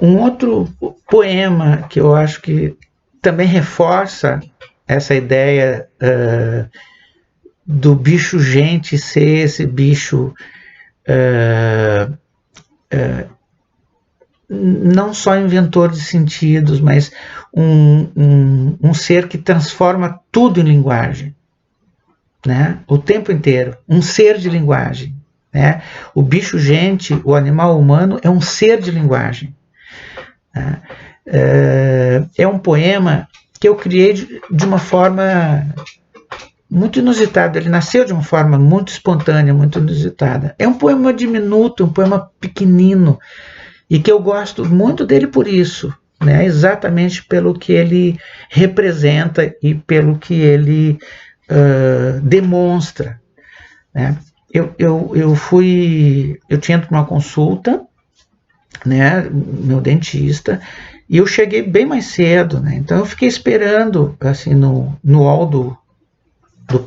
Um outro poema que eu acho que também reforça essa ideia do bicho gente ser esse bicho não só inventor de sentidos, mas um ser que transforma tudo em linguagem, né? O tempo inteiro, um ser de linguagem, né? O bicho gente, o animal humano é um ser de linguagem, né? É um poema que eu criei de uma forma muito inusitada, ele nasceu de uma forma muito espontânea, muito inusitada. É um poema diminuto, um poema pequenino, e que eu gosto muito dele por isso, né? Exatamente pelo que ele representa e pelo que ele demonstra, né? Eu tinha uma consulta, né? Meu dentista, e eu cheguei bem mais cedo, né? Então eu fiquei esperando assim no hall do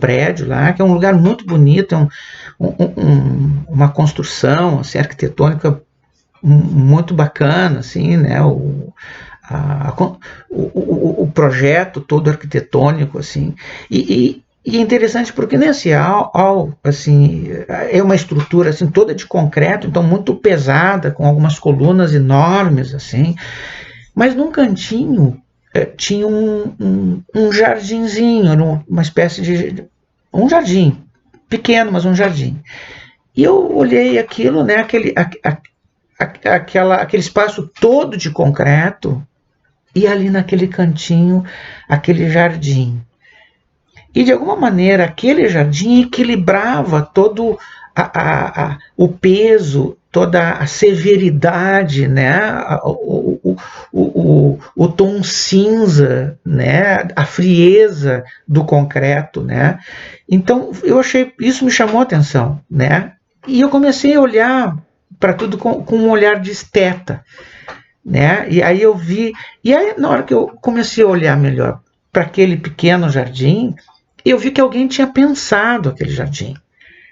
prédio lá, que é um lugar muito bonito, é uma construção assim, arquitetônica muito bacana, assim, né? O projeto todo arquitetônico, assim, e é interessante porque nesse assim, é uma estrutura assim toda de concreto, então muito pesada, com algumas colunas enormes, assim, mas num cantinho tinha um jardinzinho, uma espécie de um jardim pequeno, mas um jardim. E eu olhei aquilo, né? Aquele espaço todo de concreto e ali naquele cantinho aquele jardim. E de alguma maneira aquele jardim equilibrava todo o peso, toda a severidade, né? O tom cinza, né? A frieza do concreto, né? Então eu achei, isso me chamou a atenção, né? E eu comecei a olhar para tudo com um olhar de esteta, né? E aí eu vi, e aí na hora que eu comecei a olhar melhor para aquele pequeno jardim, eu vi que alguém tinha pensado aquele jardim.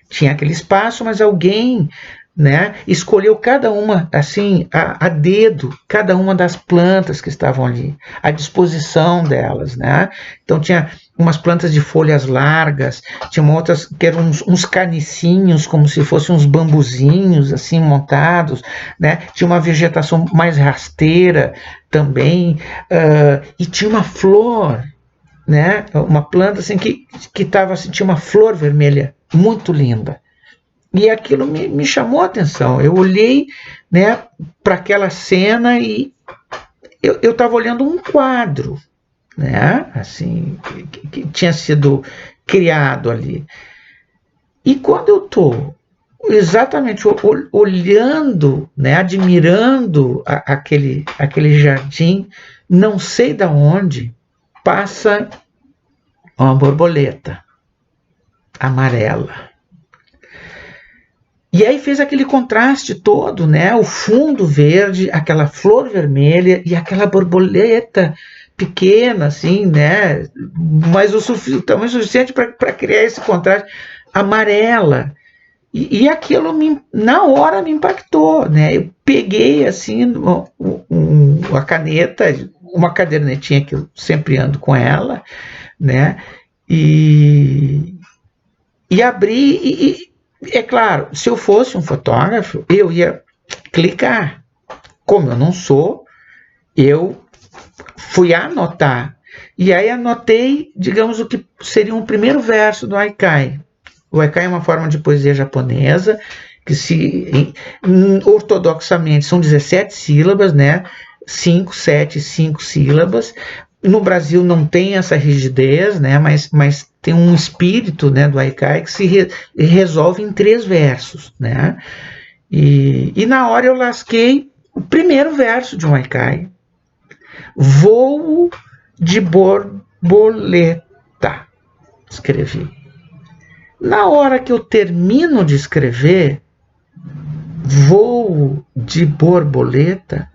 Tinha aquele espaço, mas alguém, né, escolheu cada uma, assim, a dedo, cada uma das plantas que estavam ali, a disposição delas, né? Então tinha umas plantas de folhas largas, tinha outras que eram uns canicinhos, como se fossem uns bambuzinhos, assim, montados, né? Tinha uma vegetação mais rasteira também, e tinha uma flor, né? Uma planta assim que tava, assim, tinha uma flor vermelha muito linda. E aquilo me chamou a atenção. Eu olhei, né, para aquela cena e eu estava olhando um quadro, né, assim, que tinha sido criado ali. E quando eu estou exatamente olhando, né, admirando aquele jardim, não sei da onde passa uma borboleta amarela. E aí fez aquele contraste todo, né? O fundo verde, aquela flor vermelha e aquela borboleta pequena, assim, né? Mas o tamanho suficiente para criar esse contraste amarela. E aquilo na hora me impactou, né? Eu peguei assim a caneta, uma cadernetinha que eu sempre ando com ela, né? E abri é claro, se eu fosse um fotógrafo, eu ia clicar. Como eu não sou, eu fui anotar. E aí anotei, digamos, o que seria um primeiro verso do haikai. O haikai é uma forma de poesia japonesa, que ortodoxamente são 17 sílabas, né? 5, 7, 5 sílabas. No Brasil não tem essa rigidez, né? Mas tem um espírito, né, do haikai que se resolve em 3 versos, né? E na hora eu lasquei o primeiro verso de um haikai. Voo de borboleta, escrevi. Na hora que eu termino de escrever voo de borboleta,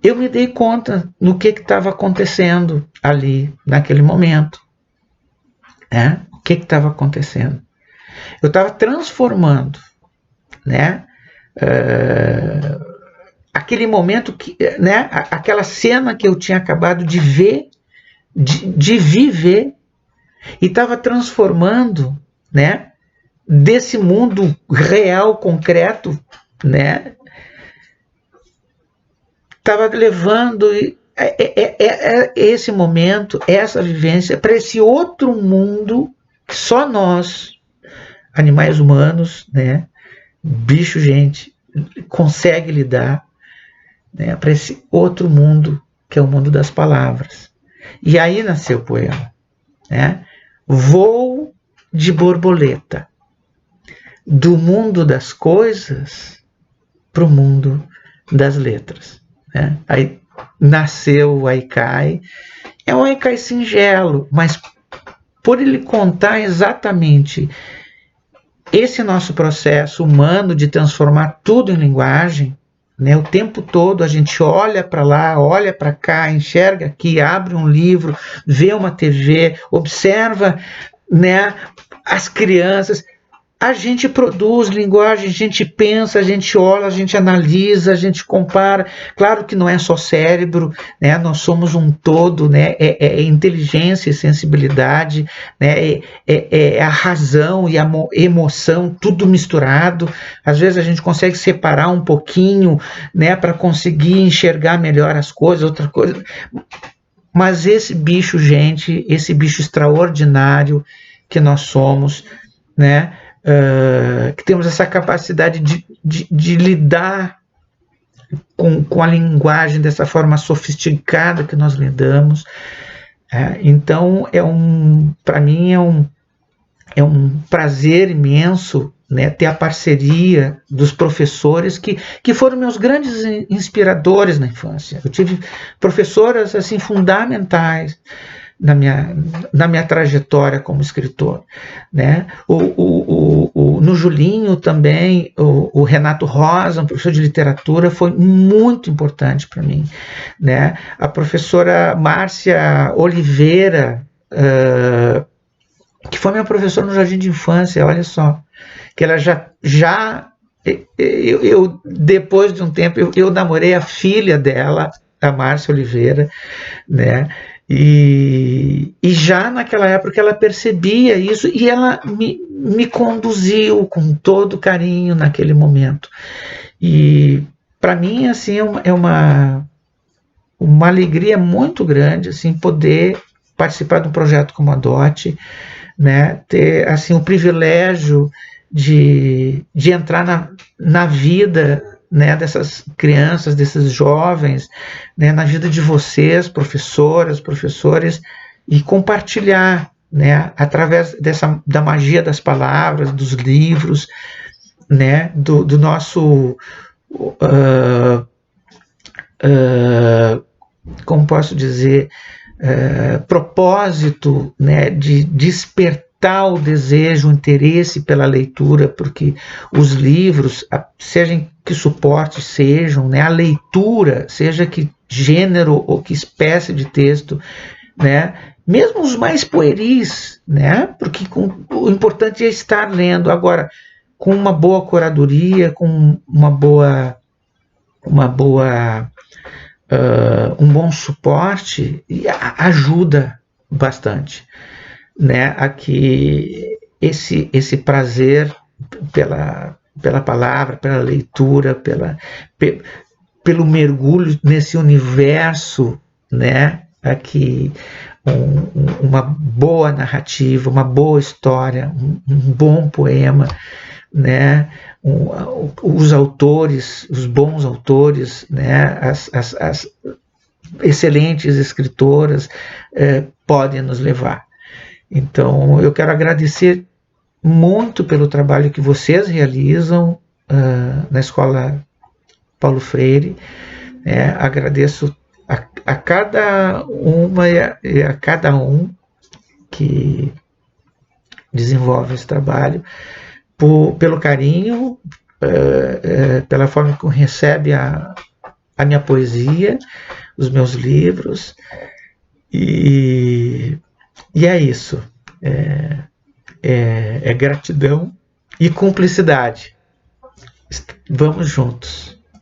eu me dei conta no que estava acontecendo ali, naquele momento. Né? O que estava acontecendo? Eu estava transformando, né, aquele momento que, né, aquela cena que eu tinha acabado de ver, de viver, e estava transformando, né, desse mundo real, concreto, né, estava levando esse momento, essa vivência, para esse outro mundo que só nós, animais humanos, né, bicho, gente, consegue lidar, né, para esse outro mundo que é o mundo das palavras. E aí nasceu o poema, né? Voo de borboleta, do mundo das coisas para o mundo das letras, né? Aí nasceu o Haikai. É um Haikai singelo, mas por ele contar exatamente esse nosso processo humano de transformar tudo em linguagem, né? O tempo todo a gente olha para lá, olha para cá, enxerga aqui, abre um livro, vê uma TV, observa, né, as crianças. A gente produz linguagem, a gente pensa, a gente olha, a gente analisa, a gente compara. Claro que não é só cérebro, né? Nós somos um todo, né? É inteligência e sensibilidade, né? É a razão e a emoção, tudo misturado. Às vezes a gente consegue separar um pouquinho, né? Para conseguir enxergar melhor as coisas, outra coisa. Mas esse bicho, gente, esse bicho extraordinário que nós somos, né? Que temos essa capacidade de lidar com a linguagem dessa forma sofisticada que nós lidamos. Então, para mim, é um prazer imenso, né, ter a parceria dos professores que foram meus grandes inspiradores na infância. Eu tive professoras assim fundamentais na minha trajetória como escritor, né? No Julinho também, o Renato Rosa, um professor de literatura, foi muito importante para mim, né? A professora Márcia Oliveira, que foi minha professora no jardim de infância, olha só, que ela eu depois de um tempo, eu namorei a filha dela, a Márcia Oliveira, né? E já naquela época ela percebia isso e ela me conduziu com todo carinho naquele momento. E para mim, assim, é uma alegria muito grande, assim, poder participar de um projeto como a DOT, né? Ter, assim, o privilégio de entrar na vida, né, dessas crianças, desses jovens, né, na vida de vocês, professoras, professores, e compartilhar, né, através da magia das palavras, dos livros, né, do nosso como posso dizer, propósito, né, de despertar o desejo, o interesse pela leitura, porque os livros, sejam que suporte sejam, né, a leitura, seja que gênero ou que espécie de texto, né, mesmo os mais pueris, né, porque o importante é estar lendo. Agora, com uma boa curadoria, com um bom suporte, ajuda bastante, né, a que esse prazer pela palavra, pela leitura, pelo mergulho nesse universo, né, a que uma boa narrativa, uma boa história, um bom poema, né, os autores, os bons autores, né, as excelentes escritoras podem nos levar. Então, eu quero agradecer muito pelo trabalho que vocês realizam na Escola Paulo Freire. Agradeço a cada uma e a cada um que desenvolve esse trabalho, pelo carinho, pela forma como recebe a minha poesia, os meus livros, e é isso. É gratidão e cumplicidade. Vamos juntos.